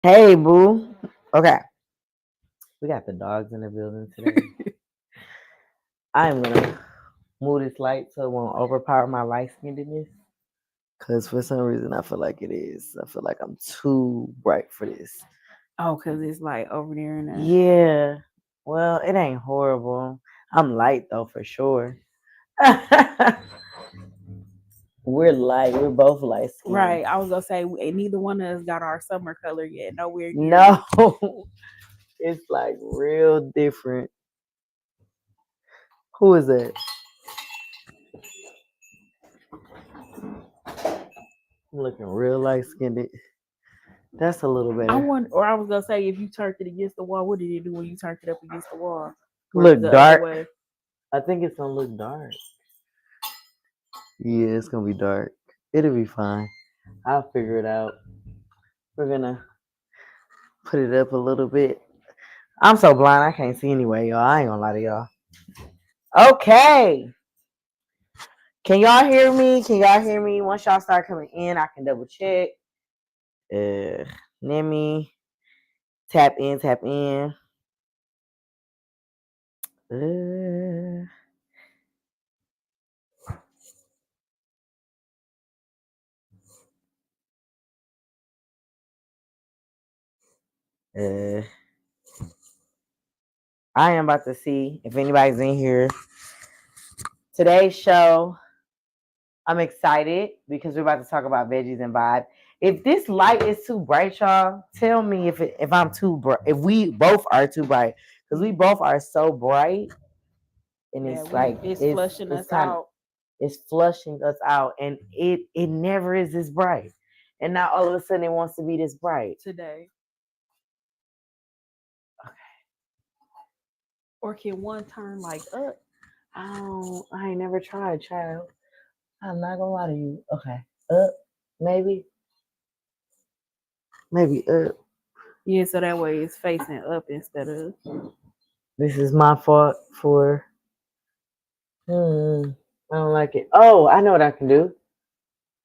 Hey, boo. Okay, we got the dogs in the building today. I'm gonna move this light so it won't overpower my light skinnedness. Cause for some reason I feel like it is. I feel like I'm too bright for this. Oh, because it's like over there in the. Yeah. Well, it ain't horrible. I'm light though for sure. We're light. We're both light skinned. Right. I was going to say, neither one of us got our summer color yet. Nowhere near No, it. it's like real different. Who is that? I'm looking real light skinned. That's a little I better. want, or I was going to say, if you turned it against the wall, what did it do when you turned it up against the wall? Look The other dark. way. I think it's gonna look dark. Yeah, it's gonna be dark. It'll be fine. I'll figure it out. We're gonna put it up a little bit. I'm so blind I can't see anyway, y'all. I ain't gonna lie to y'all. Okay. Can y'all hear me? Can y'all hear me? Once y'all start coming in, I can double check. Let me tap in, tap in. Uh, uh, I am about to see if anybody's in here. Today's show, I'm excited because we're about to talk about veggies and vibe. If this light is too bright, y'all, tell me if I'm too bright. If we both are too bright, because we both are so bright, and Yeah, it's like it's flushing it's us kind of out it's flushing us out, and it never is this bright, and now all of a sudden it wants to be this bright. today. Or can one turn like up? I ain't never tried, child. I'm not gonna lie to you. Okay, up, maybe, maybe up. Yeah, so that way it's facing up instead of. This is my fault for. I don't like it. Oh, I know what I can do.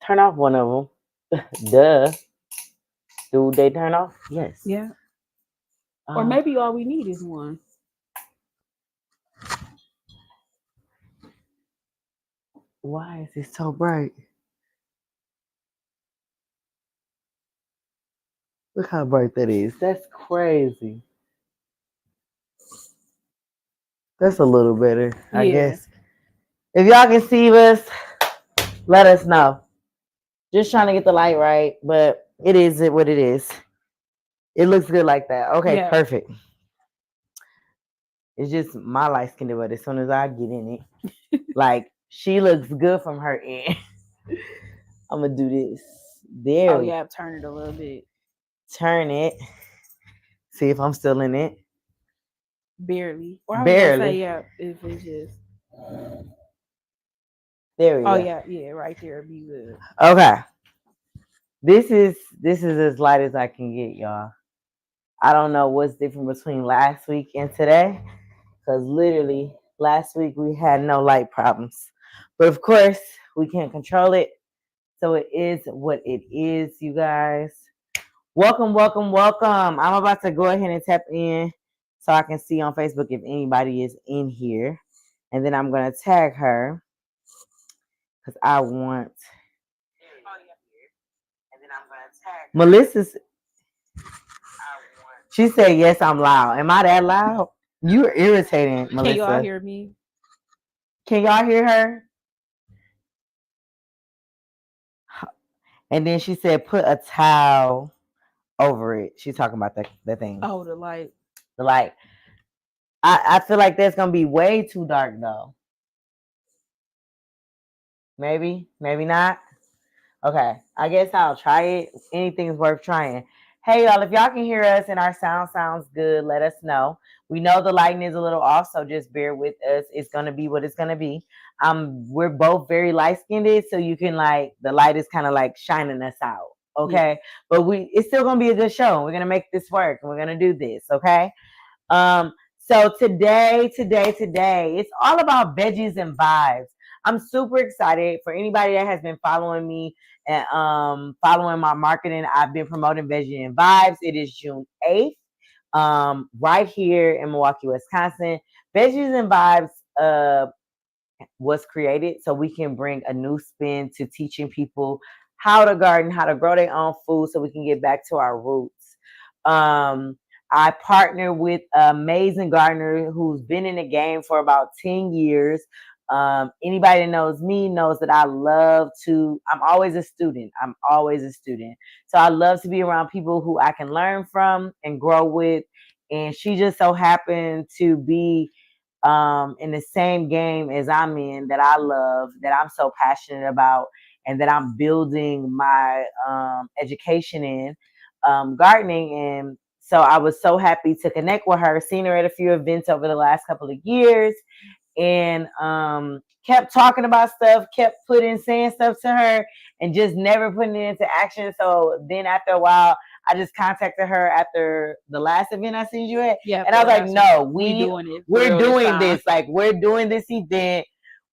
Turn off one of them. Duh. Do they turn off? Yes. Yeah. Or Uh, maybe all we need is one. why is it so bright? Look how bright that is. That's crazy. That's a little better, I Yeah. guess. If y'all can see us, let us know. Just trying to get the light right, but it is what it is. It looks good like that. Okay, Yeah. perfect. It's just my light skin, but as soon as I get in it, like she looks good from her end. I'm gonna do this. Oh There we yeah, turn it a little bit. turn it. See if I'm still in it. Barely. Or I was gonna say Barely. yeah, if it's just. There we Oh go. yeah, yeah, right there be good. Okay. This is as light as I can get, y'all. I don't know what's different between last week and today. Because literally last week we had no light problems. But of course, we can't control it. So it is what it is, you guys. Welcome, welcome, welcome. I'm about to go ahead and tap in so I can see on Facebook if anybody is in here. And then I'm going to tag her because I want. And then I'm going to tag her. Melissa's. She said, yes, I'm loud. Am I that loud? You're irritating, Can you all Melissa. hear me? Can y'all hear her? And then she said, put a towel over it. She's talking about the thing. Oh, the light. The light. I feel like that's gonna be way too dark though. Maybe, maybe not. Okay, I guess I'll try it. Anything's worth trying. Hey y'all, if y'all can hear us and our sound sounds good, let us know. We know the lighting is a little off, so just bear with us. It's gonna be what it's gonna be. We're both very light skinned, so you can like the light is kind of like shining us out. Okay, Yeah. but it's still gonna be a good show. We're gonna make this work, and we're gonna do this. Okay. So today, it's all about veggies and vibes. I'm super excited for anybody that has been following me and following my marketing. I've been promoting Veggies and Vibes. It is June 8th, right here in Milwaukee, Wisconsin. Veggies and Vibes was created so we can bring a new spin to teaching people how to garden, how to grow their own food, so we can get back to our roots. I partner with an amazing gardener who's been in the game for about 10 years. Anybody that knows me knows that I'm always a student. I'm always a student. So I love to be around people who I can learn from and grow with. And she just so happened to be in the same game as I'm in, that I love, that I'm so passionate about, and that I'm building my education in gardening. And so I was so happy to connect with her, seen her at a few events over the last couple of years, and kept talking about stuff, kept saying stuff to her, and just never putting it into action. So then after a while, I just contacted her after the last event I seen you at. Yeah, and I was like, no, we're doing this. Like, we're doing this event.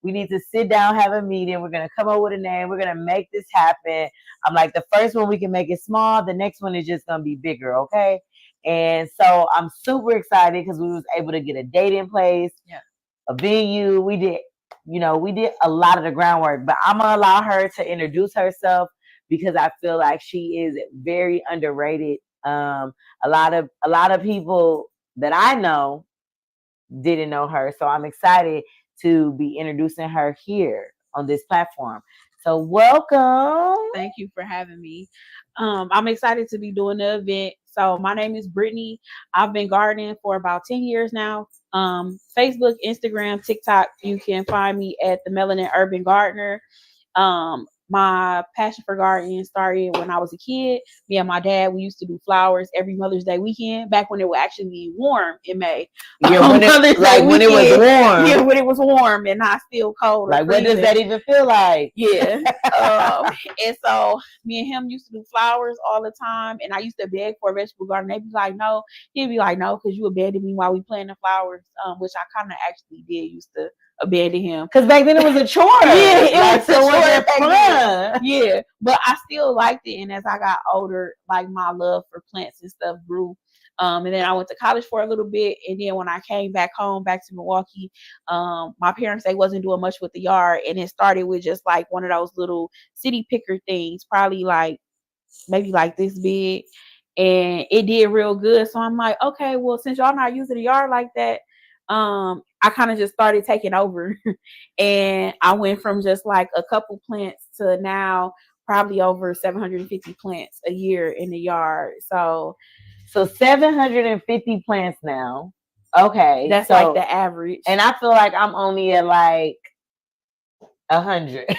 We need to sit down, have a meeting. We're going to come up with a name. We're going to make this happen. I'm like, the first one we can make it small. The next one is just going to be bigger. Okay. And so I'm super excited because we was able to get a date in place. Yeah. A venue. We did a lot of the groundwork, but I'm gonna allow her to introduce herself because I feel like she is very underrated. A lot of people that I know didn't know her, so I'm excited to be introducing her here on this platform. So welcome. Thank you for having me. I'm excited to be doing the event. So my name is Brittany. I've been gardening for about 10 years now. Facebook, Instagram, TikTok, you can find me at the Melanin Urban Gardener. My passion for gardening started when I was a kid. Me and my dad, we used to do flowers every Mother's Day weekend, back when it would actually be warm in May. Yeah, when it was warm. Yeah, when it was warm and not still cold. Like, what does that even feel like? Yeah. And so me and him used to do flowers all the time, and I used to beg for a vegetable garden. They'd be like, no. He'd be like, no, because you abandoned me while we planted flowers, which I kind of actually did used to abandon him. Because back then it was a chore. Yeah, it was a chore. Yeah, but I still liked it. And as I got older, like, my love for plants and stuff grew. And then I went to college for a little bit. And then when I came back home, back to Milwaukee, my parents, they wasn't doing much with the yard. And it started with just like one of those little city picker things, probably like maybe like this big. And it did real good. So I'm like, okay, well, since y'all not using the yard like that, I kind of just started taking over. And I went from just like a couple plants to now probably over 750 plants a year in the yard. So 750 plants now. Okay. That's like the average. And I feel like I'm only at like 100.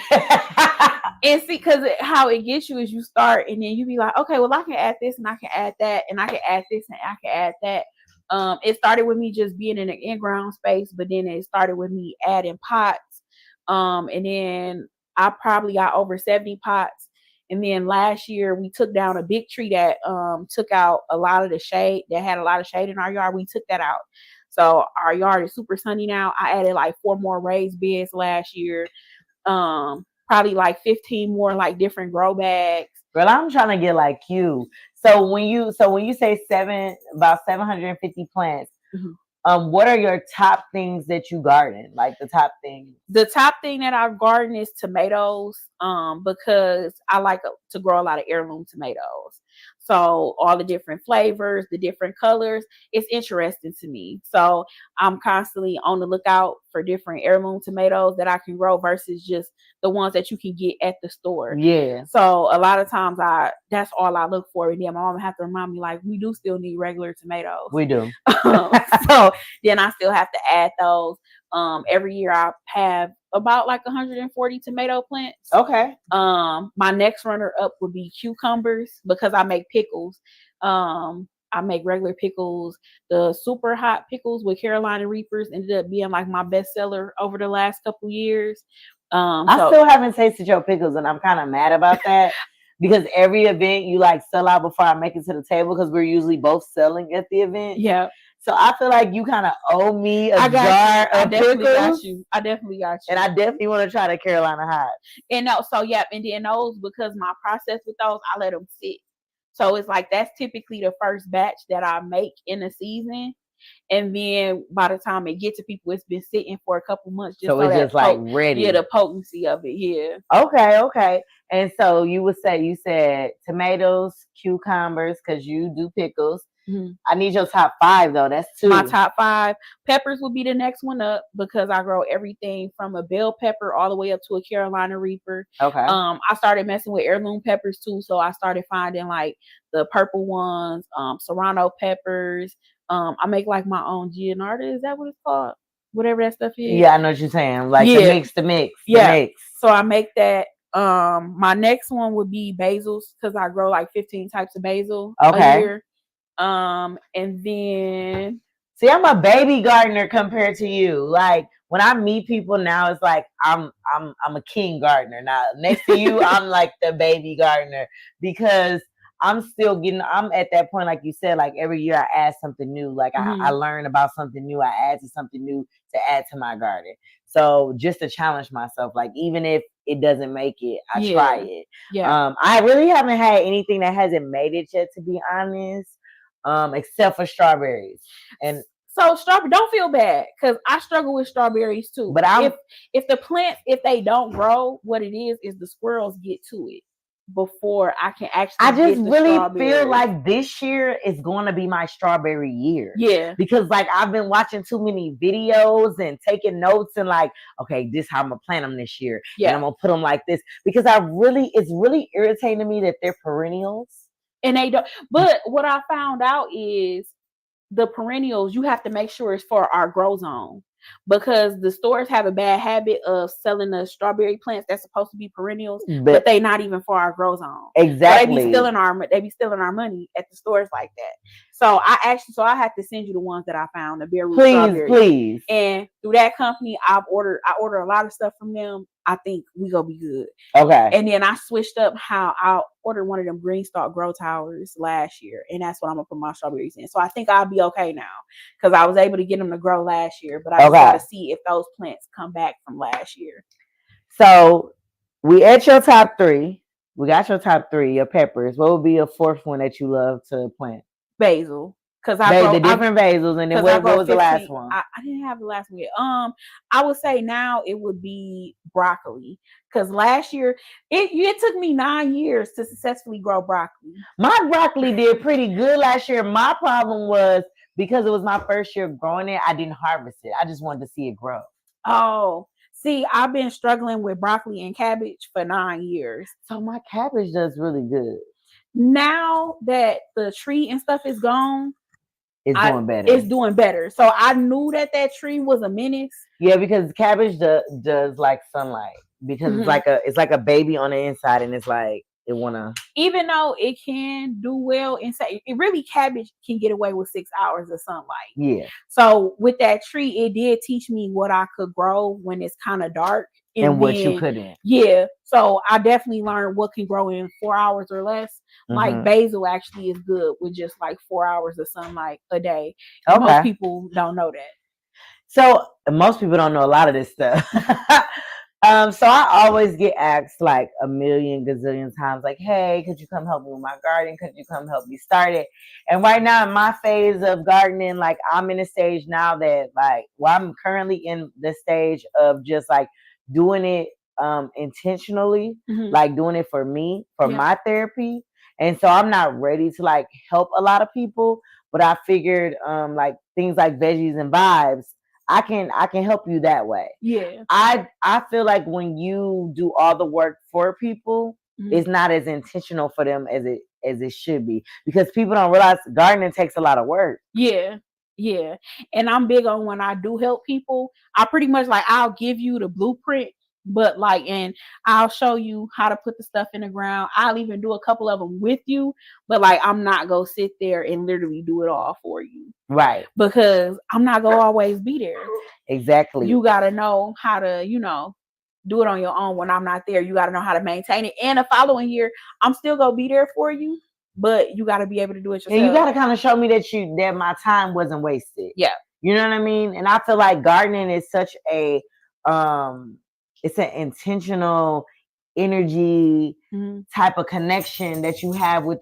And see, because how it gets you is you start and then you be like, okay, well, I can add this and I can add that and I can add this and I can add that. It started with me just being in an in-ground space, but then it started with me adding pots. And then I probably got over 70 pots. And then last year we took down a big tree that took out a lot of the shade, that had a lot of shade in our yard. We took that out. So our yard is super sunny now. I added like 4 more raised beds last year. Probably like 15 more like different grow bags. Girl, I'm trying to get like you. So when you say about 750 plants, mm-hmm. What are your top things that you garden? Like the top things? The top thing that I've gardened is tomatoes, because I like to grow a lot of heirloom tomatoes. So all the different flavors, the different colors, it's interesting to me. So I'm constantly on the lookout for different heirloom tomatoes that I can grow versus just the ones that you can get at the store. Yeah. So a lot of times that's all I look for. And then my mom have to remind me, like, we do still need regular tomatoes. We do. So then I still have to add those. Every year I have about like 140 tomato plants. Okay. My next runner up would be cucumbers because I make pickles. I make regular pickles. The super hot pickles with Carolina Reapers ended up being like my bestseller over the last couple years. I still haven't tasted your pickles, and I'm kind of mad about that. Because every event you like sell out before I make it to the table because we're usually both selling at the event. Yeah. So I feel like you kind of owe me a I got jar you. I of definitely pickles. got you. I definitely got you. And I definitely want to try the Carolina Hot. And no, so yeah, and then those, because my process with those, I let them sit. So it's like that's typically the first batch that I make in a season. And then by the time it gets to people, it's been sitting for a couple months. Just so it's just like ready. Yeah, the potency of it. Yeah. Okay. And so you said tomatoes, cucumbers, because you do pickles. Mm-hmm. I need your top 5 though. That's 2. My top 5. Peppers will be the next one up because I grow everything from a bell pepper all the way up to a Carolina Reaper. Okay. I started messing with heirloom peppers too, so I started finding like the purple ones, serrano peppers. I make like my own Gianarda. Is that what it's called? Whatever that stuff is. Yeah, I know what you're saying. Like the mix. Yeah. The mix. So I make that. My next one would be basils because I grow like 15 types of basil a year. And then see, I'm a baby gardener compared to you. Like when I meet people now, it's like I'm a king gardener. Now next to you, I'm like the baby gardener because I'm at that point, like you said, like every year I add something new. Like I learn about something new. I add to something new to add to my garden. So just to challenge myself, like even if it doesn't make it, I try it. Yeah. I really haven't had anything that hasn't made it yet, to be honest. Except for strawberries. And so strawberry, don't feel bad because I struggle with strawberries too. But if the plants, if they don't grow, what it is the squirrels get to it before I can actually. I just really feel like this year is going to be my strawberry year. Yeah. Because like I've been watching too many videos and taking notes and like, okay, this is how I'm gonna plant them this year. Yeah. And I'm gonna put them like this because it's really irritating to me that they're perennials. And they don't. But what I found out is the perennials, you have to make sure it's for our grow zone because the stores have a bad habit of selling us strawberry plants that's supposed to be perennials, but they not even for our grow zone. Exactly. So they be stealing our money at the stores like that. So I have to send you the ones that I found, the bare root strawberries. Please. And through that company, I order a lot of stuff from them. I think we gonna be good. Okay. And then I switched up how I ordered one of them green stalk grow towers last year, and that's what I'm gonna put my strawberries in. So I think I'll be okay now because I was able to get them to grow last year, but I just gotta see if those plants come back from last year. So we at your top 3. We got your top 3, your peppers. What would be a 4th one that you love to plant? Basil. Because the different basils, and then what was the last one? I didn't have the last one yet. I would say now it would be broccoli. Because last year it took me 9 years to successfully grow broccoli. My broccoli did pretty good last year. My problem was because it was my first year growing it, I didn't harvest it. I just wanted to see it grow. Oh, see, I've been struggling with broccoli and cabbage for 9 years. So my cabbage does really good. Now that the tree and stuff is gone, doing better. It's doing better. So I knew that tree was a menace. Yeah, because cabbage does like sunlight because it's like a baby on the inside, and it's like it wanna. Even though it can do well inside, cabbage can get away with 6 hours of sunlight. Yeah. So with that tree, it did teach me what I could grow when it's kind of dark. And what you couldn't. Yeah. So I definitely learned what can grow in 4 hours or less. Like basil actually is good with just like 4 hours of sunlight a day. Okay. Most people don't know that. So most people don't know a lot of this stuff. So I always get asked like a million gazillion times, like, hey, could you come help me with my garden? Could you come help me start it? And right now in my phase of gardening, like I'm in a stage now that I'm currently in the stage of just like doing it intentionally, like doing it for me, for my therapy. And so I'm not ready to like help a lot of people, but I figured like things like Veggies and Vibes, I can help you that way. Yeah. I feel like when you do all the work for people, it's not as intentional for them as it should be, because people don't realize gardening takes a lot of work. Yeah. Yeah. And I'm big on when I do help people, I pretty much like I'll give you the blueprint, but like, and I'll show you how to put the stuff in the ground. I'll even do a couple of them with you, but like I'm not gonna sit there and literally do it all for you. Right. Because I'm not gonna always be there. Exactly. You gotta know how to, do it on your own when I'm not there. You gotta know how to maintain it. And the following year, I'm still gonna be there for you. but you got to be able to do it yourself. And you got to kind of show me that my time wasn't wasted. Yeah. You know what I mean? And I feel like gardening is such a, it's an intentional energy type of connection that you have with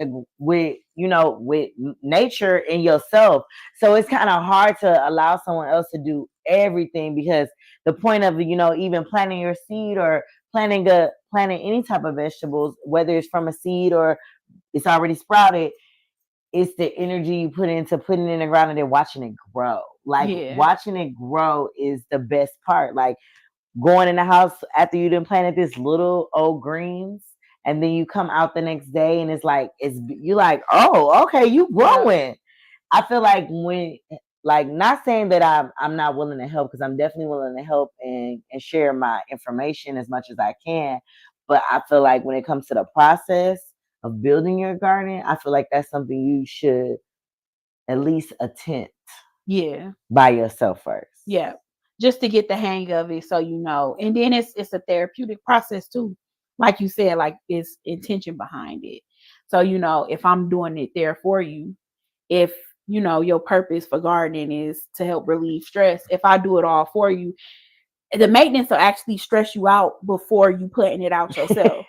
nature and yourself. So it's kind of hard to allow someone else to do everything, because the point of, even planting your seed or planting any type of vegetables, whether it's from a seed or it's already sprouted, it's the energy you put into putting it in the ground and then watching it grow. Like watching it grow is the best part. Like going in the house after you done planted this little old greens, and then you come out the next day and it's like you're like, oh, okay, you growing. I feel like not saying that I'm not willing to help, because I'm definitely willing to help and share my information as much as I can. But I feel like when it comes to the process of building your garden, I feel like that's something you should at least attempt. Yeah. By yourself first. Yeah. Just to get the hang of it, so and then it's a therapeutic process too. Like you said, like it's intention behind it. So if I'm doing it there for you, if your purpose for gardening is to help relieve stress, if I do it all for you, the maintenance will actually stress you out before you putting it out yourself.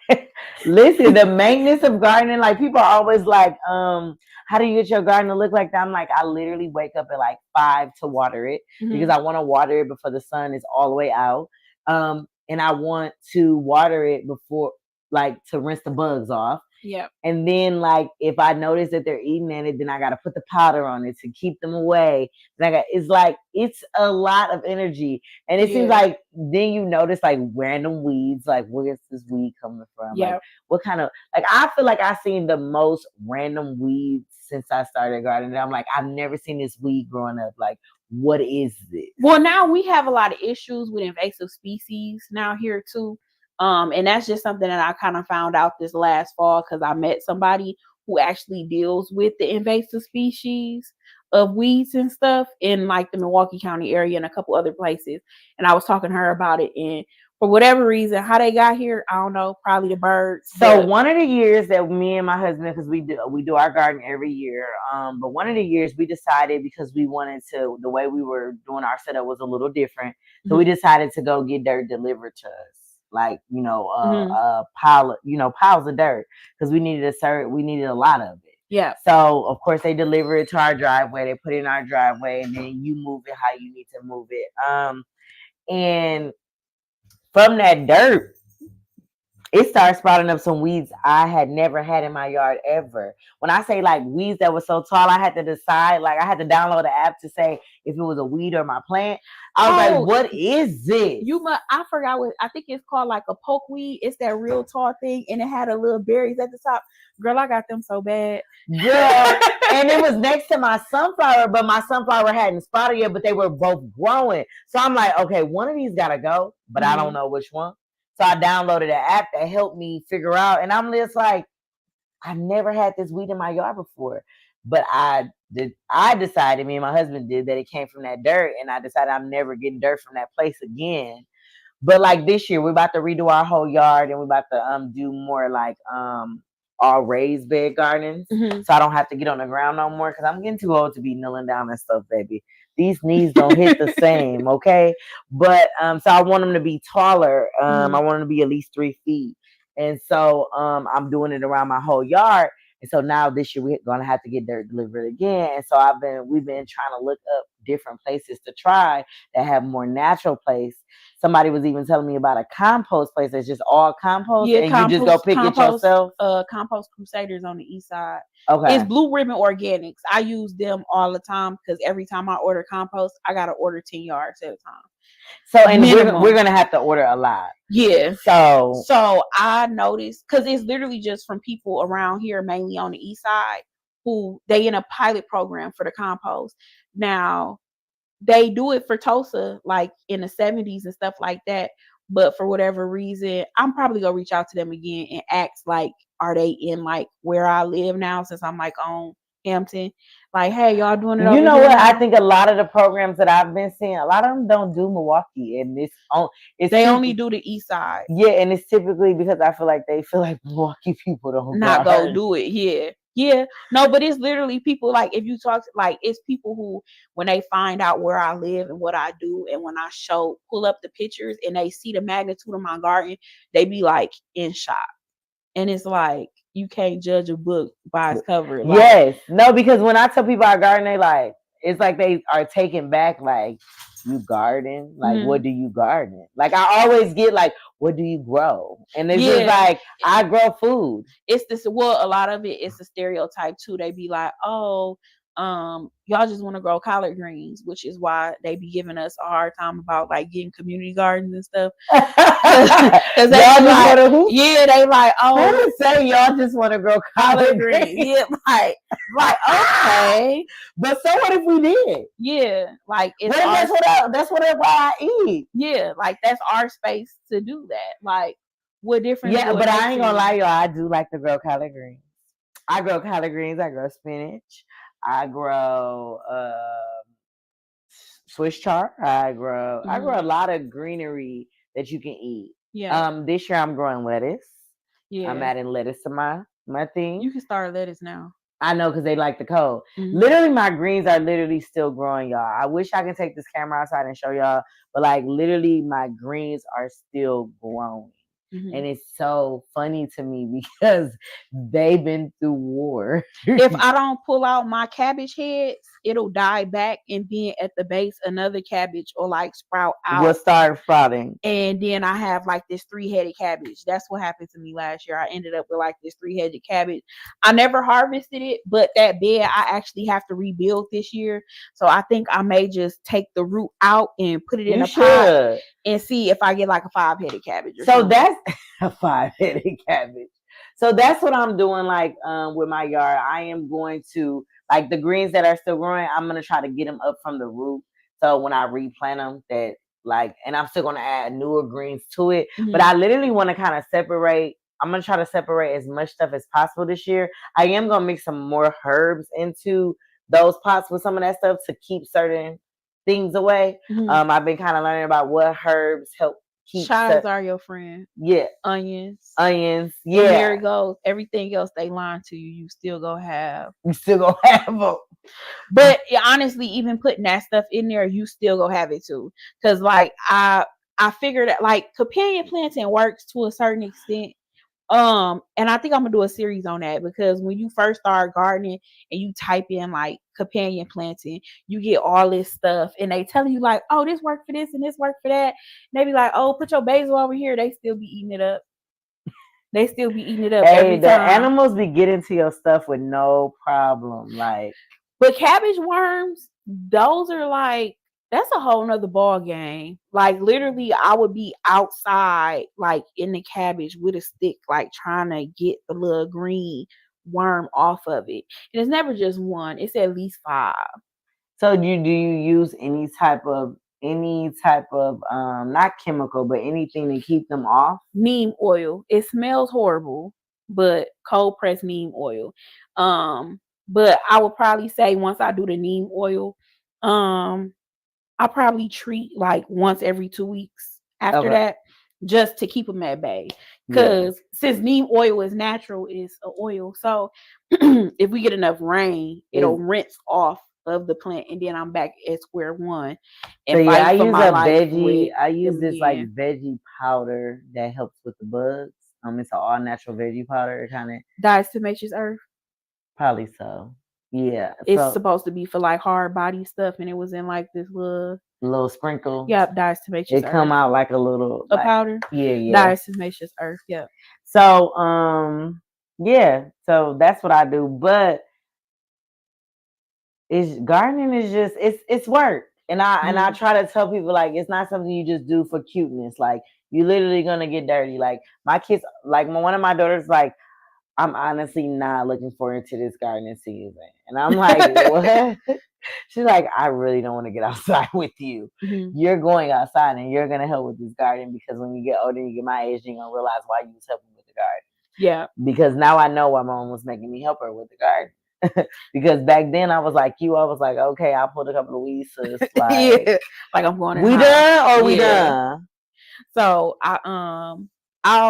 Listen, the maintenance of gardening, like people are always like, how do you get your garden to look like that? I'm like, I literally wake up at like 5 to water it, because I want to water it before the sun is all the way out. And I want to water it before, like, to rinse the bugs off. Yeah. And then, like, if I notice that they're eating at it, then I got to put the powder on it to keep them away. It's a lot of energy. And it seems like then you notice like random weeds, like, where's this weed coming from? Yeah. Like, what kind of, like, I feel like I've seen the most random weeds since I started gardening. I'm like, I've never seen this weed growing up. Like, what is this? Well, now we have a lot of issues with invasive species now here too. And that's just something that I kind of found out this last fall, because I met somebody who actually deals with the invasive species of weeds and stuff in like the Milwaukee County area and a couple other places. And I was talking to her about it, and for whatever reason, how they got here, I don't know, probably the birds. So one of the years that me and my husband, because we do our garden every year, but one of the years we decided, because we wanted to, the way we were doing our setup was a little different, so we decided to go get dirt delivered to us. Like, piles of dirt, because we needed a lot of it. Yeah. So of course they deliver it to our driveway. They put it in our driveway, and then you move it how you need to move it. And from that dirt, it started sprouting up some weeds I had never had in my yard ever. When I say like weeds that were so tall, I had to decide, like I had to download the app to say if it was a weed or my plant. I was like, what is this? I forgot what, I think it's called like a pokeweed. It's that real tall thing, and it had a little berries at the top. Girl, I got them so bad. Girl, and it was next to my sunflower, but my sunflower hadn't sprouted yet, but they were both growing. So I'm like, okay, one of these gotta go, but I don't know which one. So I downloaded an app that helped me figure out. And I'm just like, I've never had this weed in my yard before. But I decided, me and my husband did, that it came from that dirt. And I decided I'm never getting dirt from that place again. But like this year, we're about to redo our whole yard, and we're about to do more like all raised bed gardens. So I don't have to get on the ground no more, because I'm getting too old to be kneeling down and stuff, baby. These knees don't hit the same, okay? But so I want them to be taller. I want them to be at least 3 feet. And so I'm doing it around my whole yard. And so now this year we're gonna have to get dirt delivered again. And so we've been trying to look up different places to try that have more natural place. Somebody was even telling me about a compost place that's just all compost, and you just go pick it yourself. Compost Crusaders on the east side. Okay. It's Blue Ribbon Organics. I use them all the time, because every time I order compost, I gotta order 10 yards at a time. So, and we're gonna have to order a lot. Yeah. So I noticed, because it's literally just from people around here, mainly on the east side, who they in a pilot program for the compost. Now, they do it for Tulsa, like in the 70s and stuff like that. But for whatever reason, I'm probably gonna reach out to them again and ask, like, are they in like where I live now, since I'm like on Hampton? Like, hey, y'all doing it over you know here what? now? I think a lot of the programs that I've been seeing, a lot of them don't do Milwaukee, and they only do the east side. Yeah, and it's typically because I feel like they feel like Milwaukee people don't not go do it. Yeah. Yeah, no, but it's literally people like if you talk like it's people who when they find out where I live and what I do, and when I pull up the pictures and they see the magnitude of my garden, they be like in shock. And it's like you can't judge a book by its cover. Like, yes, no, because when I tell people I garden, they like it's like they are taken back. Like you garden, like what do you garden? Like I always get like, what do you grow? And it's just like I grow food. It's this. Well, a lot of it is a stereotype too. They be like, oh, y'all just want to grow collard greens, which is why they be giving us a hard time about like getting community gardens and stuff. Cause they like, yeah, they like, oh, say y'all just want to grow collard greens. Yeah, like okay, but so what if we did? Yeah, like it's that's what I eat. Yeah, like that's our space to do that. Like, what difference? Yeah, but I ain't gonna lie, y'all. I do like to grow collard greens. I grow collard greens. I grow spinach. I grow Swiss chard. I grow a lot of greenery that you can eat. Yeah. This year I'm growing lettuce. Yeah. I'm adding lettuce to my thing. You can start lettuce now. I know because they like the cold. Literally, my greens are literally still growing, y'all. I wish I could take this camera outside and show y'all, but like literally, my greens are still growing. And it's so funny to me because they've been through war. If I don't pull out my cabbage heads, it'll die back, and then at the base, another cabbage or like sprout out. Will start sprouting. And then I have like this 3-headed cabbage. That's what happened to me last year. I ended up with like this 3-headed cabbage. I never harvested it, but that bed I actually have to rebuild this year. So I think I may just take the root out and put it in a pot and see if I get like a 5-headed cabbage. So that's a 5-headed cabbage. So that's what I'm doing, like with my yard. I am going to like the greens that are still growing. I'm gonna try to get them up from the root. So when I replant them, that like, and I'm still gonna add newer greens to it. But I literally want to kind of separate. I'm gonna try to separate as much stuff as possible this year. I am gonna mix some more herbs into those pots with some of that stuff to keep certain things away. I've been kind of learning about what herbs help. Chives are your friend. Yeah. Onions. Yeah. There it goes. Everything else they lying to you. You still gonna have. them. But honestly, even putting that stuff in there, you still gonna have it too. Cause like I figured that like companion planting works to a certain extent. And I think I'm gonna do a series on that because when you first start gardening and you type in like companion planting, you get all this stuff and they tell you like, oh, this worked for this and this worked for that. And they be like, oh, put your basil over here. They still be eating it up. Hey, every the time. animals be getting to your stuff with no problem. Like, but cabbage worms, those are like, that's a whole nother ball game. Like literally, I would be outside, like in the cabbage with a stick, like trying to get the little green worm off of it. And it's never just one; it's at least 5. So do you use any type of not chemical, but anything to keep them off? Neem oil. It smells horrible, but cold pressed neem oil. But I would probably say once I do the neem oil, I probably treat like once every 2 weeks after that, just to keep them at bay. Because since neem oil is natural, it's an oil. So if we get enough rain, it'll rinse off of the plant, and then I'm back at square one. And so yeah, I use a veggie. I use this like veggie powder that helps with the bugs. It's an all natural veggie powder. It kind of diatomaceous earth. Probably so. Yeah, it's supposed to be for like hard body stuff, and it was in like this little sprinkle. Yep, diatomaceous earth. It come out like a powder. Yeah. Diatomaceous earth. Yep. So yeah. So that's what I do, but gardening is just it's work, and I try to tell people like it's not something you just do for cuteness. Like you're literally gonna get dirty. Like my kids, like one of my daughters, like. I'm honestly not looking forward to this gardening season. And I'm like, what? She's like, I really don't want to get outside with you. You're going outside and you're going to help with this garden because when you get older, you get my age, you're going to realize why you was helping with the garden. Yeah. Because now I know why mom was making me help her with the garden. Because back then I was like you. I was like, okay, I'll put a couple of weeds. Sis. Like, like I'm going. We done or we done? So I I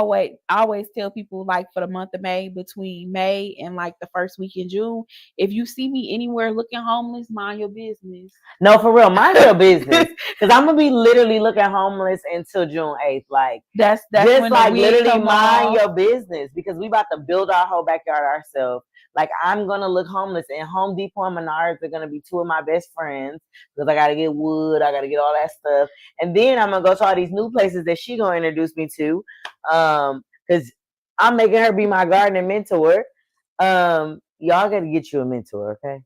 always tell people like for the month of May, between May and like the first week in June, if you see me anywhere looking homeless, mind your business. No, for real, mind your business. Because I'm gonna be literally looking homeless until June 8th. Like that's just when like the wig literally come mind off. your business because we about to build our whole backyard ourselves. Like I'm gonna look homeless, and Home Depot and Menards are gonna be two of my best friends because I gotta get wood, I gotta get all that stuff, and then I'm gonna go to all these new places that she gonna introduce me to, because I'm making her be my gardening mentor. Y'all gotta get you a mentor, okay?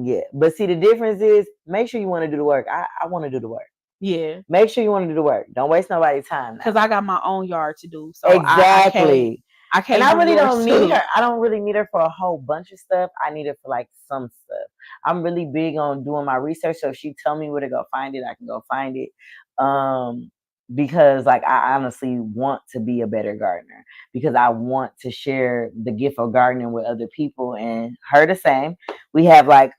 Yeah, but see, the difference is make sure you want to do the work. I want to do the work. Yeah. Make sure you want to do the work. Don't waste nobody's time. Because I got my own yard to do, so exactly. I can't. And I do really yours don't too. need her. I don't really need her for a whole bunch of stuff. I need her for like some stuff. I'm really big on doing my research. So if she tell me where to go find it, I can go find it. Because like I honestly want to be a better gardener because I want to share the gift of gardening with other people and her the same. We have like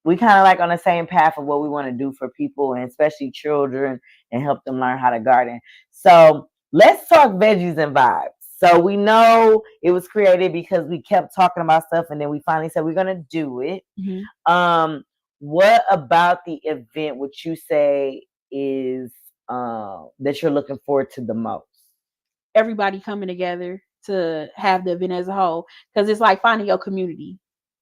we kind of like on the same path of what we want to do for people and especially children and help them learn how to garden. So let's talk veggies and vibes. So we know it was created because we kept talking about stuff and then we finally said we're gonna do it. Mm-hmm. What about the event would you say is that you're looking forward to the most? Everybody coming together to have the event as a whole, because it's like finding your community.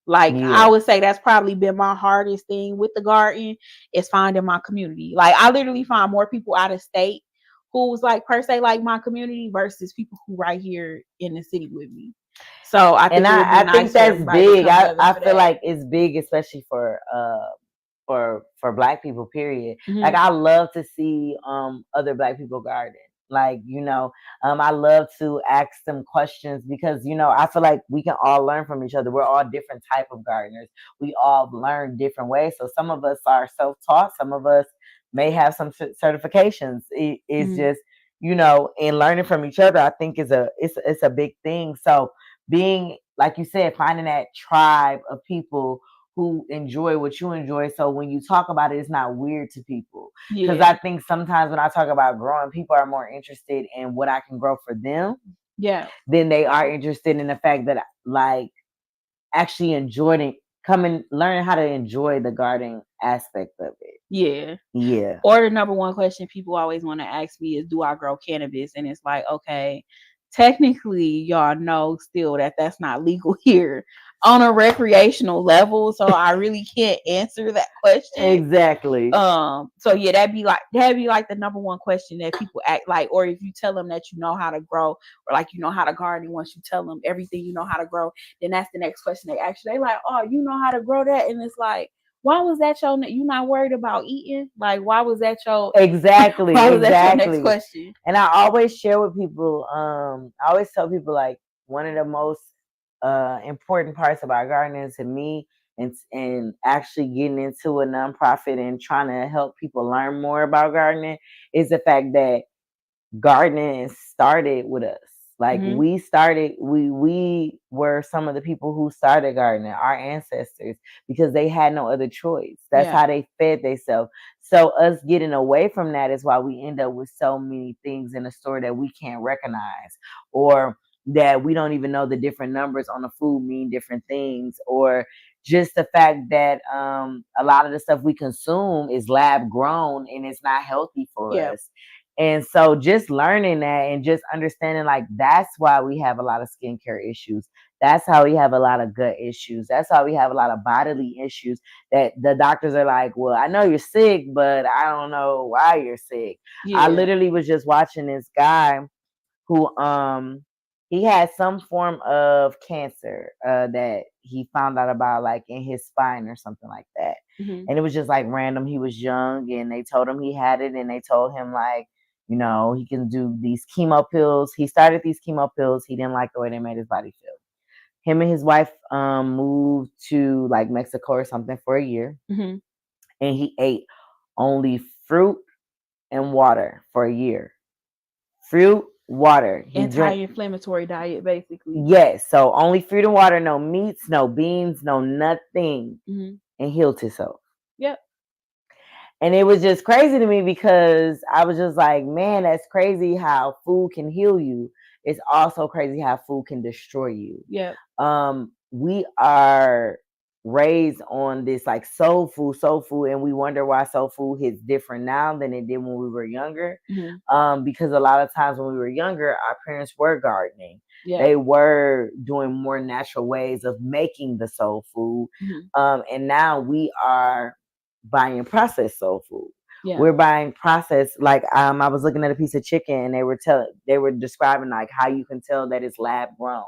Like I would say that's probably been my hardest thing with the garden is finding my community. Like I literally find more people out of state who's like per se like my community versus people who right here in the city with me. So I think I think that's big. I feel like it's big, especially for Black people. Period. Mm-hmm. Like I love to see other Black people garden. Like I love to ask them questions because I feel like we can all learn from each other. We're all different type of gardeners. We all learn different ways. So some of us are self taught. Some of us may have some certifications. It's just in learning from each other. I think it's a big thing. So being like you said, finding that tribe of people who enjoy what you enjoy. So when you talk about it, it's not weird to people. Because I think sometimes when I talk about growing, people are more interested in what I can grow for them. Yeah. Than they are interested in the fact that like actually enjoying learning how to enjoy the gardening aspect of it. Yeah. Yeah. Or the number one question people always want to ask me is, do I grow cannabis? And it's like, okay, technically, y'all know still that that's not legal here on a recreational level. So I really can't answer that question. Exactly. So yeah, that'd be like the number one question that people act like, or if you tell them that you know how to grow or like you know how to garden, once you tell them everything you know how to grow, then that's the next question they ask you. They like, oh, you know how to grow that? And it's like, why was that your? You not worried about eating? Like, why was that your? Exactly. Why was exactly. that your next question? And I always share with people. I always tell people like one of the most important parts about gardening to me, and actually getting into a nonprofit and trying to help people learn more about gardening is the fact that gardening started with us. Like we started, we were some of the people who started gardening, our ancestors, because they had no other choice. That's how they fed themselves. So us getting away from that is why we end up with so many things in the store that we can't recognize, or that we don't even know the different numbers on the food mean different things, or just the fact that a lot of the stuff we consume is lab grown and it's not healthy for us. And so just learning that and just understanding like that's why we have a lot of skincare issues. That's how we have a lot of gut issues. That's how we have a lot of bodily issues that the doctors are like, well, I know you're sick, but I don't know why you're sick. I literally was just watching this guy who he had some form of cancer that he found out about like in his spine or something like that. And it was just like random. He was young and they told him he had it, and they told him like, he can do these chemo pills. He started these chemo pills. He didn't like the way they made his body feel. Him and his wife moved to like Mexico or something for a year. And he ate only fruit and water for a year. Fruit, water. He Anti-inflammatory diet, basically. Yes. So only fruit and water, no meats, no beans, no nothing. And healed himself. Yep. And it was just crazy to me because I was just like, man, that's crazy how food can heal you. It's also crazy how food can destroy you. Yeah. We are raised on this like soul food, and we wonder why soul food hits different now than it did when we were younger. Because a lot of times when we were younger, our parents were gardening. Yeah. They were doing more natural ways of making the soul food. And now we are buying processed soul food. Yeah. We're buying processed, like I was looking at a piece of chicken and they were describing like how you can tell that it's lab grown.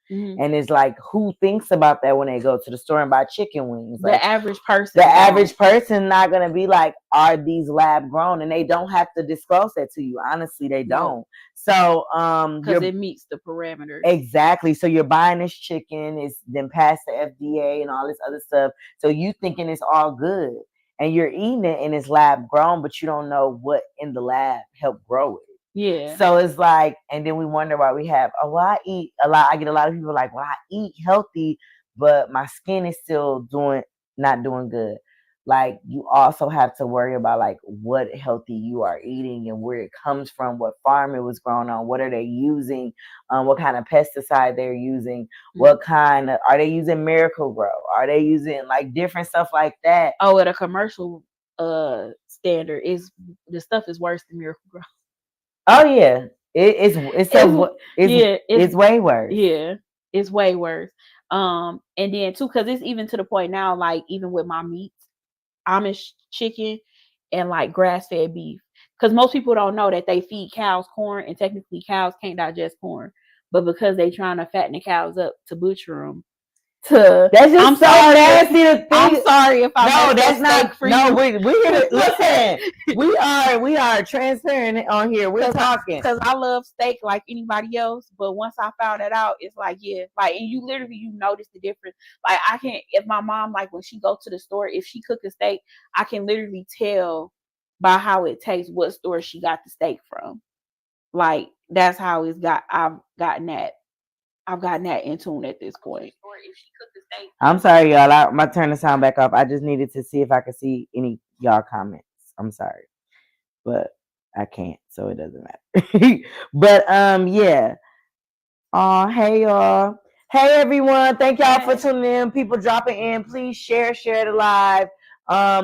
And it's like, who thinks about that when they go to the store and buy chicken wings? The like, average person. The average person not gonna be like, are these lab grown? And they don't have to disclose that to you. Honestly, they don't. So because it meets the parameters. Exactly. So you're buying this chicken, it's then passed the FDA and all this other stuff. So you thinking it's all good. And you're eating it and it's lab grown, but you don't know what in the lab helped grow it. Yeah. So it's like, and then we wonder why we have, well, I eat a lot. I get a lot of people like, well, I eat healthy, but my skin is still not doing good. Like, you also have to worry about like what healthy you are eating and where it comes from, what farm it was grown on, what are they using, what kind of pesticide they're using, what kind of, are they using Miracle Grow? Are they using like different stuff like that? Oh, at a commercial standard, is the stuff is worse than Miracle Grow. Oh yeah, it's way worse. Yeah, it's way worse. And then too, because it's even to the point now, like even with my meats, Amish chicken and like grass-fed beef, because most people don't know that they feed cows corn, and technically cows can't digest corn, but because they trying to fatten the cows up to butcher them. That's just nasty to think. I'm sorry if I that's not for no, you. we're listen. We are transparent on here. We're talking because I love steak like anybody else, but once I found that out, it's like, yeah, like, and you notice the difference. Like, I can't, if my mom, like when she go to the store, if she cook a steak, I can literally tell by how it tastes what store she got the steak from. Like, that's how I've gotten that in tune at this point. I'm sorry, y'all. I'm gonna turn the sound back off. I just needed to see if I could see any y'all comments. I'm sorry, but I can't, so it doesn't matter. But yeah. Oh, hey y'all. Hey everyone. Thank y'all for tuning in. People dropping in. Please share the live.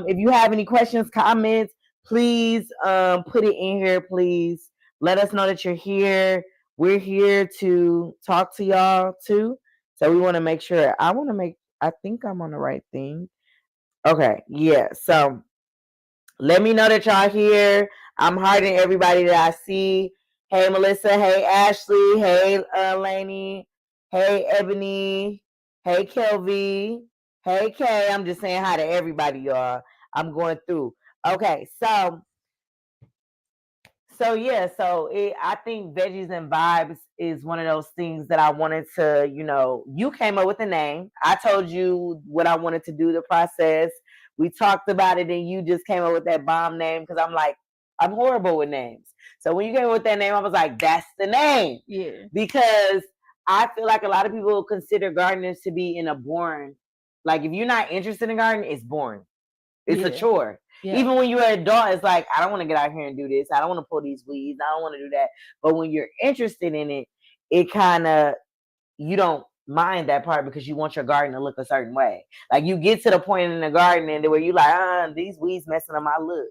If you have any questions, comments, please put it in here. Please let us know that you're here. We're here to talk to y'all too. So we want to make sure. I think I'm on the right thing. Okay, yeah. So let me know that y'all here. I'm hearting everybody that I see. Hey Melissa. Hey Ashley. Hey Lainey. Hey Ebony. Hey Kelvy. Hey Kay. I'm just saying hi to everybody, y'all. I'm going through. Okay, so yeah, I think Veggies and Vibes is one of those things that I wanted to, you came up with a name. I told you what I wanted to do, the process. We talked about it and you just came up with that bomb name because I'm like, I'm horrible with names. So when you came up with that name, I was like, that's the name. Yeah. Because I feel like a lot of people consider gardeners to be in a boring, like if you're not interested in gardening, it's boring. It's a chore. Yeah. Even when you're an adult, it's like, I don't want to get out here and do this. I don't want to pull these weeds. I don't want to do that. But when you're interested in it, it kind of, you don't mind that part because you want your garden to look a certain way. Like you get to the point in the garden and where you're like, these weeds messing up my look.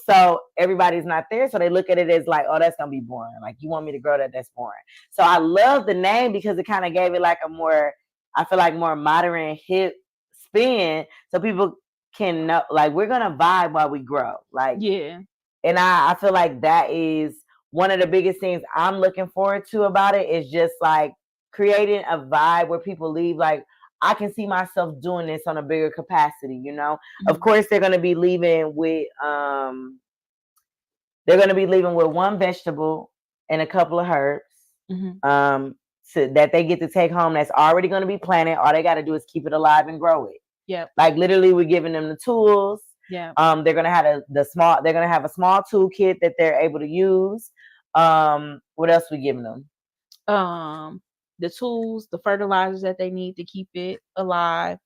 So everybody's not there. So they look at it as like, oh, that's going to be boring. Like you want me to grow that? That's boring. So I love the name because it kind of gave it like a more, I feel like more modern, hip spin. So people can know, like, we're gonna vibe while we grow, like, yeah. And I feel like that is one of the biggest things I'm looking forward to about it, is just like creating a vibe where people leave like, I can see myself doing this on a bigger capacity. Mm-hmm. Of course they're gonna be leaving with one vegetable and a couple of herbs. Mm-hmm. So that they get to take home, that's already going to be planted. All they got to do is keep it alive and grow it. Yeah. Like literally we're giving them the tools. Yeah. They're going to have they're going to have a small toolkit that they're able to use. What else we giving them? The tools, the fertilizers that they need to keep it alive.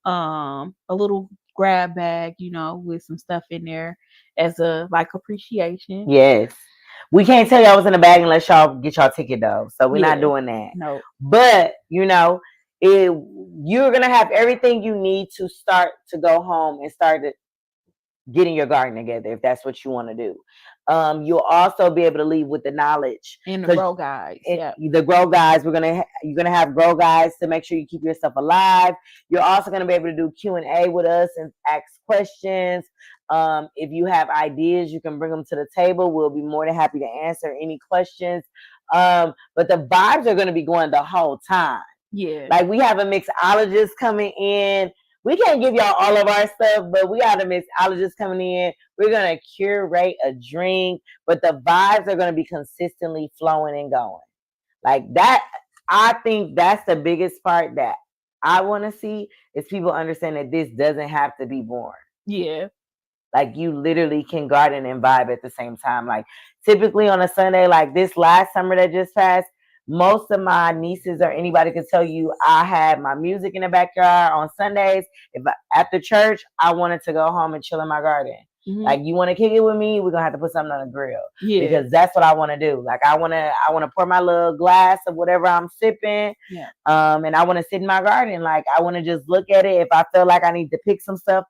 A little grab bag, with some stuff in there as a like appreciation. Yes. We can't tell y'all what's in the bag unless y'all get y'all ticket though. So we're not doing that. No. But you're gonna have everything you need to start to go home and start getting your garden together if that's what you want to do. You'll also be able to leave with the knowledge and the grow guides. The grow guides. You're gonna have grow guides to make sure you keep yourself alive. You're also gonna be able to do Q&A with us and ask questions. If you have ideas, you can bring them to the table. We'll be more than happy to answer any questions. But the vibes are gonna be going the whole time. Yeah. Like we have a mixologist coming in. We can't give y'all all of our stuff, but we got a mixologist coming in. We're going to curate a drink, but the vibes are going to be consistently flowing and going. Like that, I think that's the biggest part that I want to see is people understand that this doesn't have to be boring. Yeah. Like you literally can garden and vibe at the same time. Like typically on a Sunday, like this last summer that just passed, most of my nieces or anybody can tell you I had my music in the backyard on Sundays. After church, I wanted to go home and chill in my garden. Mm-hmm. Like you want to kick it with me, we're gonna have to put something on the grill. Yeah. Because that's what I want to do. Like I wanna pour my little glass of whatever I'm sipping. Yeah. And I want to sit in my garden. Like I want to just look at it. If I feel like I need to pick some stuff.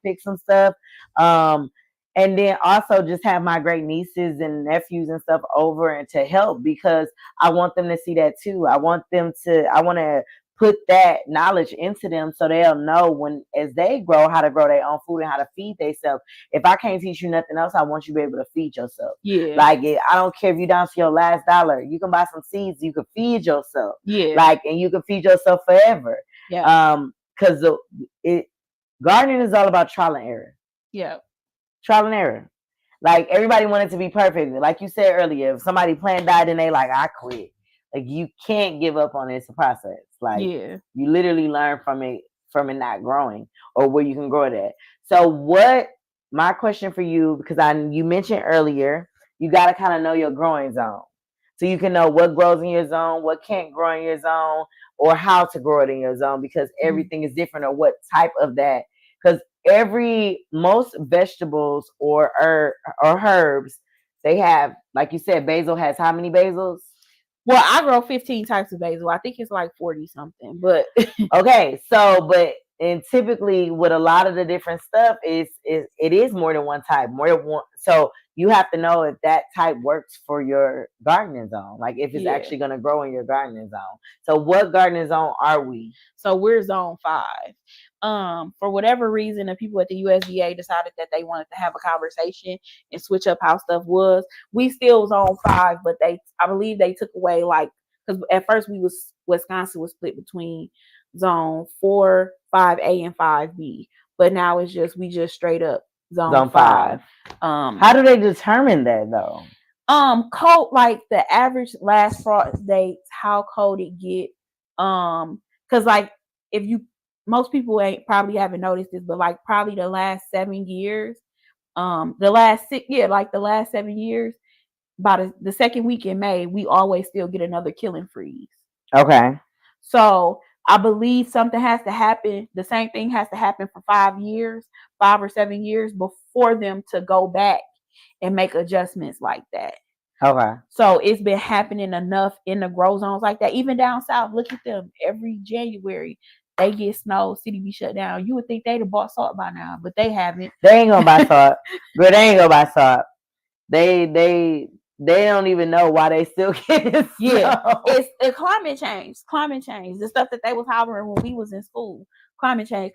And then also just have my great nieces and nephews and stuff over and to help because I want them to see that too. I want to put that knowledge into them so they'll know as they grow how to grow their own food and how to feed themselves. If I can't teach you nothing else, I want you to be able to feed yourself. Yeah. Like I don't care if you're down to your last dollar. You can buy some seeds. You can feed yourself. Yeah. Like, and you can feed yourself forever. Yeah. Because gardening is all about trial and error. Yeah. Trial and error. Like everybody wanted to be perfect. Like you said earlier, if somebody plant died and they like, I quit. Like you can't give up on this process. Like you literally learn from it not growing or where you can grow it at. So my question for you, because you mentioned earlier, you got to kind of know your growing zone. So you can know what grows in your zone, what can't grow in your zone, or how to grow it in your zone because everything is different or what type of that. Because most vegetables or herbs, they have, like you said, basil has how many basils? Well, I grow 15 types of basil. I think it's like 40 something, but okay. And typically with a lot of the different stuff it is more than one type, more than one. So you have to know if that type works for your gardening zone, like if it's actually going to grow in your gardening zone. So what gardening zone are we? So we're zone 5. For whatever reason, the people at the USDA decided that they wanted to have a conversation and switch up how stuff was. We still zone 5, but I believe they took away because at first Wisconsin was split between zone 4, 5A, and 5B, but now we just straight up zone 5. How do they determine that though? Cold, like the average last frost dates, how cold it get. Because like most people probably haven't noticed this, but like probably the last 7 years, the last 7 years, by the second week in May, we always still get another killing freeze. Okay. So I believe something has to happen. The same thing has to happen for 5 or 7 years before them to go back and make adjustments like that. Okay. So it's been happening enough in the grow zones like that. Even down south, look at them. Every January, they get snow, city be shut down. You would think they'd have bought salt by now, but they haven't. They ain't gonna buy salt. Girl, they ain't gonna buy salt. They don't even know why they still get snow. Yeah, it's climate change. Climate change. The stuff that they was hollering when we was in school. Climate change.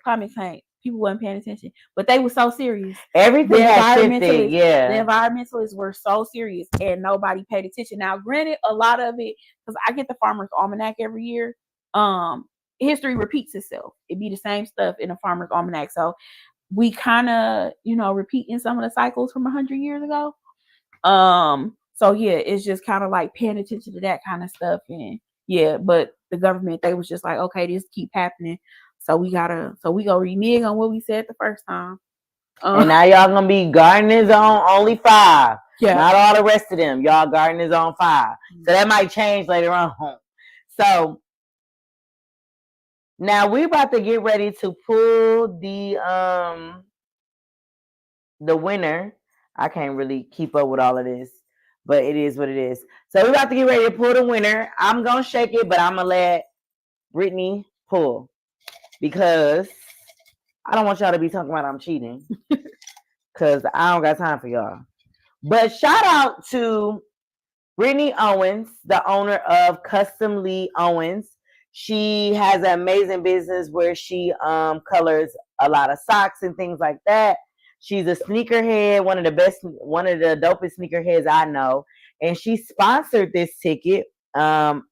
People wasn't paying attention, but they were so serious. Everything has shifted. Yeah, the environmentalists were so serious, and nobody paid attention. Now, granted, a lot of it, because I get the Farmer's Almanac every year. History repeats itself. It be the same stuff in the Farmer's Almanac, so we kind of, repeating some of the cycles from 100 years ago. So yeah, it's just kind of like paying attention to that kind of stuff, and but the government, they was just like, okay, this keep happening. So we gonna renege on what we said the first time. And now y'all gonna be gardening zone only 5. Yeah. Not all the rest of them. Y'all gardening zone 5. Mm-hmm. So that might change later on. So now we're about to get ready to pull the the winner, I can't really keep up with all of this, but it is what it is. So we're about to get ready to pull the winner. I'm gonna shake it, but I'm gonna let Brittany pull because I don't want y'all to be talking about I'm cheating because I don't got time for y'all. But shout out to Brittany Owens, the owner of Custom Lee Owens. She has an amazing business where she colors a lot of socks and things like that. She's a sneakerhead, one of the dopest sneakerheads I know. And she sponsored this ticket out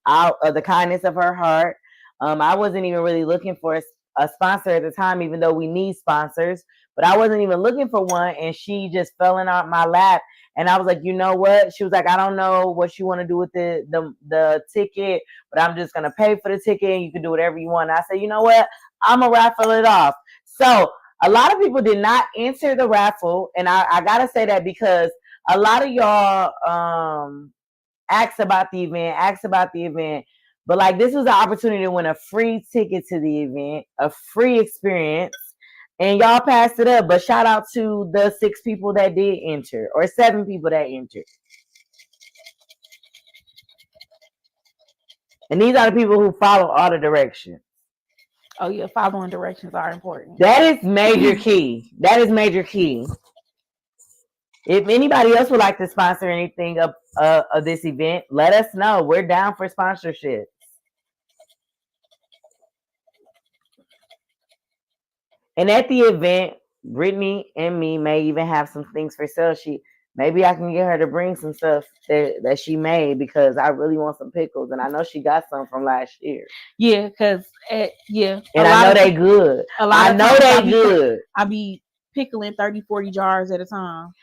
of the kindness of her heart. I wasn't even really looking for a sponsor at the time, even though we need sponsors, but I wasn't even looking for one. And she just fell in my lap. And I was like, you know what? She was like, I don't know what you want to do with the ticket, but I'm just gonna pay for the ticket and you can do whatever you want. And I said, you know what? I'm gonna raffle it off. So a lot of people did not enter the raffle, and I gotta say that because a lot of y'all asked about the event, but like this was an opportunity to win a free ticket to the event, a free experience. And y'all passed it up, but shout out to the 6 people that did enter, or 7 people that entered. And these are the people who follow all the directions. Oh yeah, following directions are important. That is major key. That is major key. If anybody else would like to sponsor anything of this event, let us know. We're down for sponsorship. And at the event, Brittany and me may even have some things for sale. Maybe I can get her to bring some stuff that she made because I really want some pickles, and I know she got some from last year. Yeah, because yeah, and I know they good. I know they good. I be pickling 30, 40 jars at a time.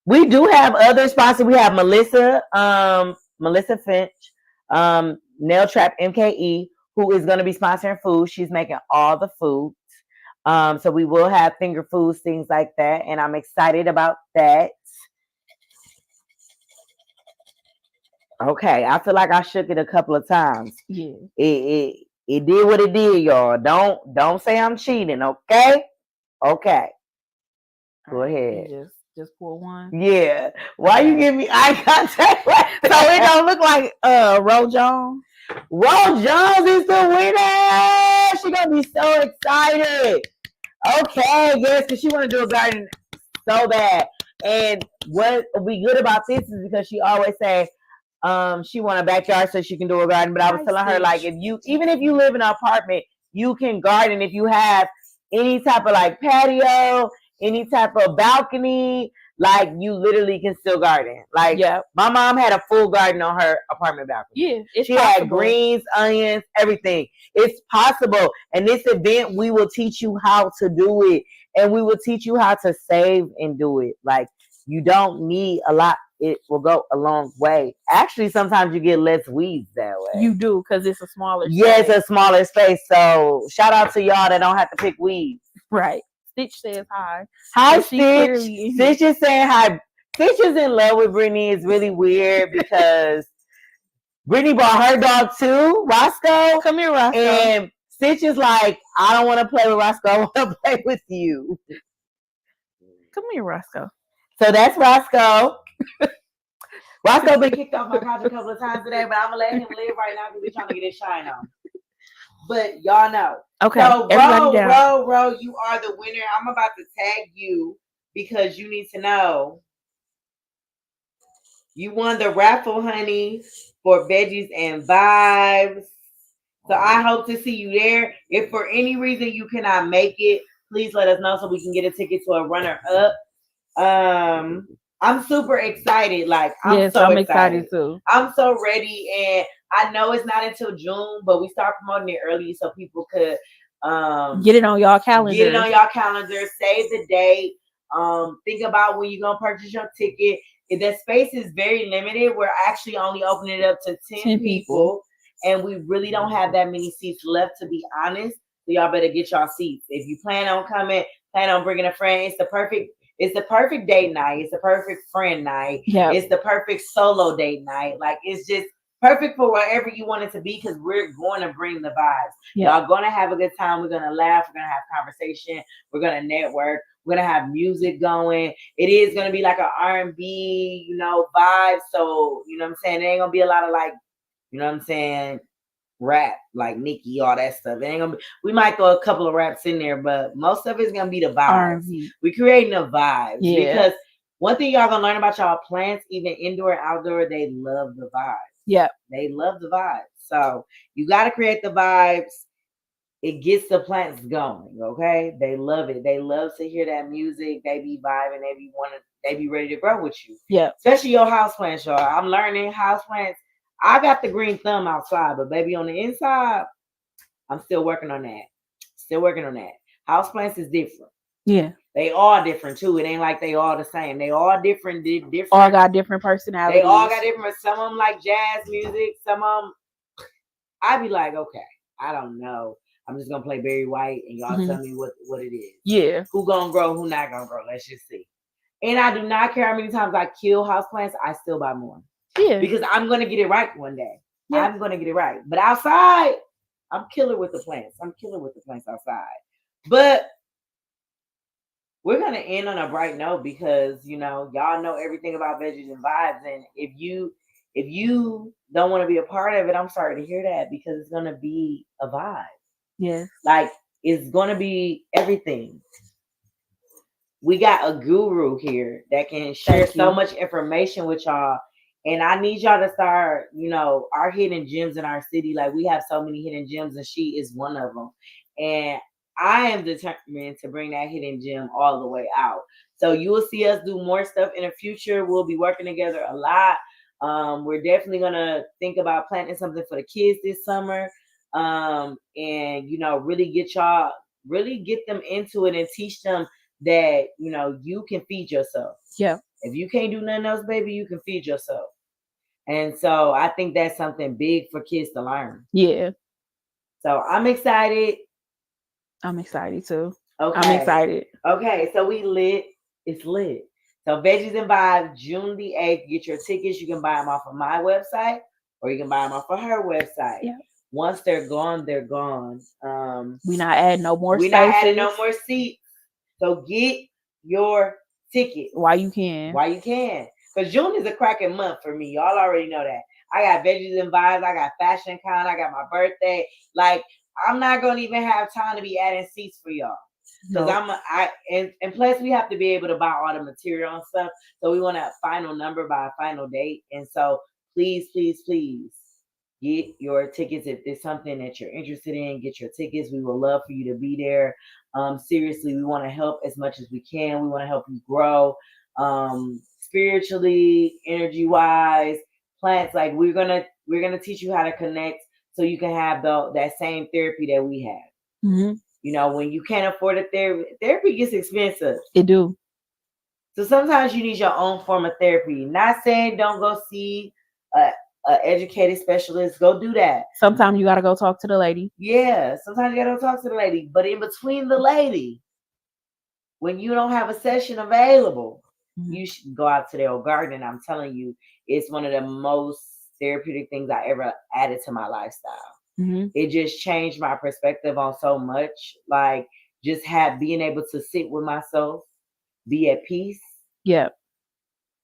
We do have other sponsors. We have Melissa Finch, Nail Trap MKE, who is going to be sponsoring food. She's making all the food. So we will have finger foods, things like that. And I'm excited about that. Okay. I feel like I shook it a couple of times. Yeah. It did what it did, y'all. Don't say I'm cheating, okay? Okay. Go ahead. Just pull one. Yeah. Why you give me eye contact? So it don't look like Ro Jones. Ro Jones is the winner. She gonna be so excited. Okay, yes, because she want to do a garden so bad. And what be good about this is because she always say she want a backyard so she can do a garden. But I was telling her, like, even if you live in an apartment, you can garden if you have any type of like patio, any type of balcony. Like, you literally can still garden. Like, my mom had a full garden on her apartment balcony. Yeah, she had greens, onions, everything. It's possible. And this event, we will teach you how to do it. And we will teach you how to save and do it. Like, you don't need a lot. It will go a long way. Actually, sometimes you get less weeds that way. You do, because it's a smaller space. Yeah, it's a smaller space. So, shout out to y'all that don't have to pick weeds. Right. Stitch says hi. Hi, Stitch. Stitch is saying hi. Stitch is in love with Brittany. It's really weird because Brittany brought her dog too, Roscoe. Come here, Roscoe. And Stitch is like, I don't want to play with Roscoe. I want to play with you. Come here, Roscoe. So that's Roscoe. Roscoe been kicked off my couch a couple of times today, but I'm going to let him live right now because we're trying to get his shine on. But y'all know. Okay. So, Ro, you are the winner. I'm about to tag you because you need to know. You won the raffle, honey, for Veggies and Vibes. So I hope to see you there. If for any reason you cannot make it, please let us know so we can get a ticket to a runner-up. I'm super excited. Like, I'm excited too. I'm so ready, and I know it's not until June, but we start promoting it early so people could get it on y'all calendar. Get it on y'all calendar. Save the date. Think about when you're gonna purchase your ticket. If that space is very limited, we're actually only opening it up to 10 people, and we really don't have that many seats left, to be honest. So y'all better get y'all seats. If you plan on coming, plan on bringing a friend. It's the perfect date night. It's the perfect friend night. Yeah. It's the perfect solo date night. Like, it's just perfect for whatever you want it to be because we're going to bring the vibes. Y'all going to have a good time. We're going to laugh. We're going to have conversation. We're going to network. We're gonna have music going. It is gonna be like an R&B, vibe. So you know what I'm saying. There ain't gonna be a lot of like, you know what I'm saying, rap like Nicki, all that stuff. It ain't gonna be. We might throw a couple of raps in there, but most of it's gonna be the vibes. R&B. We creating the vibes Yeah. because one thing y'all gonna learn about y'all plants, even indoor and outdoor, they love the vibes. Yeah, they love the vibes. So you got to create the vibes. It gets the plants going. Okay, they love it. They love to hear that music. They be vibing. They be ready to grow with you. Yeah, especially your house plants, y'all. I'm learning house plants. I got the green thumb outside, but baby, on the inside, I'm still working on that. Still working on that. House plants is different. Yeah. They all different too. It ain't like they all the same. They all different. Different. All got different personalities. They all got different. Some of them like jazz music. Some of them, I be like, okay, I don't know. I'm just gonna play Barry White, and y'all tell me what it is. Yeah. Who gonna grow? Who not gonna grow? Let's just see. And I do not care how many times I kill houseplants. I still buy more. Yeah. Because I'm gonna get it right one day. Yeah. I'm gonna get it right. But outside, I'm killer with the plants. I'm killer with the plants outside. But we're gonna end on a bright note because y'all know everything about Veggies and Vibes. And if you don't want to be a part of it, I'm sorry to hear that because it's gonna be a vibe. Yes. Like it's gonna be everything. We got a guru here that can share so much information with y'all. And I need y'all to start, our hidden gems in our city. Like we have so many hidden gems and she is one of them. And I am determined to bring that hidden gem all the way out. So you will see us do more stuff in the future. We'll be working together a lot. We're definitely going to think about planting something for the kids this summer. And, really get them into it and teach them that you can feed yourself. Yeah. If you can't do nothing else, baby, you can feed yourself. And so I think that's something big for kids to learn. Yeah. So I'm excited. I'm excited too. Okay. I'm excited. Okay, so we lit. It's lit. So Veggies and Vibes, June the 8th. Get your tickets. You can buy them off of my website or you can buy them off of her website. Yeah. Once they're gone, they're gone. We're not adding no more spaces. We're not adding no more seats. So get your ticket. While you can. Because June is a cracking month for me. Y'all already know that. I got Veggies and Vibes. I got Fashion Con. I got my birthday. Like, I'm not going to even have time to be adding seats for y'all. Because and plus we have to be able to buy all the material and stuff. So we want a final number by a final date. And so please, please, please get your tickets. If there's something that you're interested in, get your tickets. We would love for you to be there. Seriously, we want to help as much as we can. We want to help you grow spiritually, energy wise, plants. Like we're gonna teach you how to connect so you can have that same therapy that we have. Mm-hmm. When you can't afford a therapy gets expensive. It do. So sometimes you need your own form of therapy. Not saying don't go see a educated specialist. Go do that. Sometimes you gotta go talk to the lady. Yeah, sometimes you gotta go talk to the lady. But in between the lady, when you don't have a session available, you should go out to the old garden. I'm telling you, it's one of the most therapeutic things I ever added to my lifestyle. Mm-hmm. It just changed my perspective on so much. Like just being able to sit with myself, be at peace. Yeah.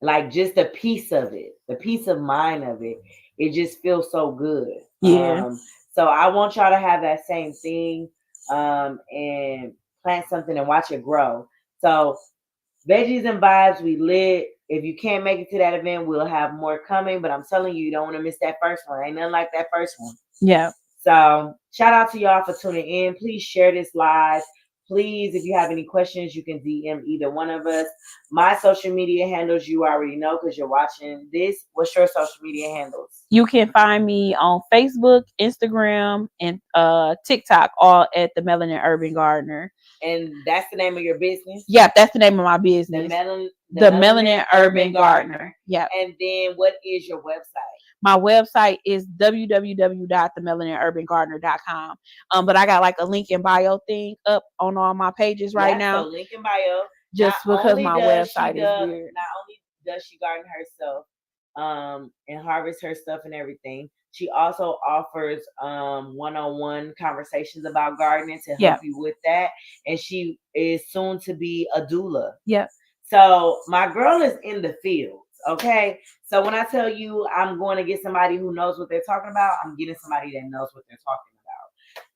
Like just the peace of it, the peace of mind of it. It just feels so good. Yeah. So I want y'all to have that same thing and plant something and watch it grow. So Veggies and Vibes, we lit. If you can't make it to that event, we'll have more coming. But I'm telling you don't want to miss that first one. Ain't nothing like that first one. Yeah. So shout out to y'all for tuning in. Please share this live. Please, if you have any questions, you can DM either one of us. My social media handles, you already know because you're watching this. What's your social media handles? You can find me on Facebook, Instagram, and TikTok, all at the Melanin Urban Gardener. And that's the name of your business? Yeah, that's the name of my business. The Melanin Urban Gardener. Yeah. And then what is your website? My website is www.themelaninurbangardener.com. But I got like a link in bio thing up on all my pages right now. So link in bio. Just because my website is weird. Not only does she garden herself and harvest her stuff and everything, She also offers one-on-one conversations about gardening to help you with that. And she is soon to be a doula. Yep. So my girl is in the fields. Okay. So when I tell you I'm going to get somebody who knows what they're talking about, I'm getting somebody that knows what they're talking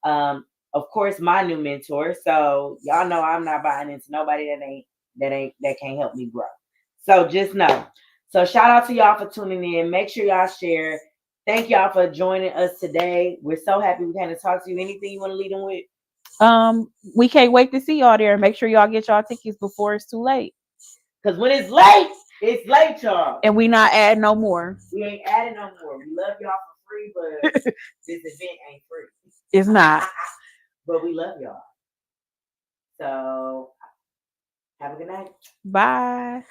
about. Of course, my new mentor. So y'all know I'm not buying into nobody that can't help me grow. So just know. So shout out to y'all for tuning in. Make sure y'all share. Thank y'all for joining us today. We're so happy we came to talk to you. Anything you want to lead them with? We can't wait to see y'all there. Make sure y'all get y'all tickets before it's too late. Because when it's late, y'all. And we not adding no more. We ain't adding no more. We love y'all for free, but this event ain't free. It's not. But we love y'all. So have a good night. Bye.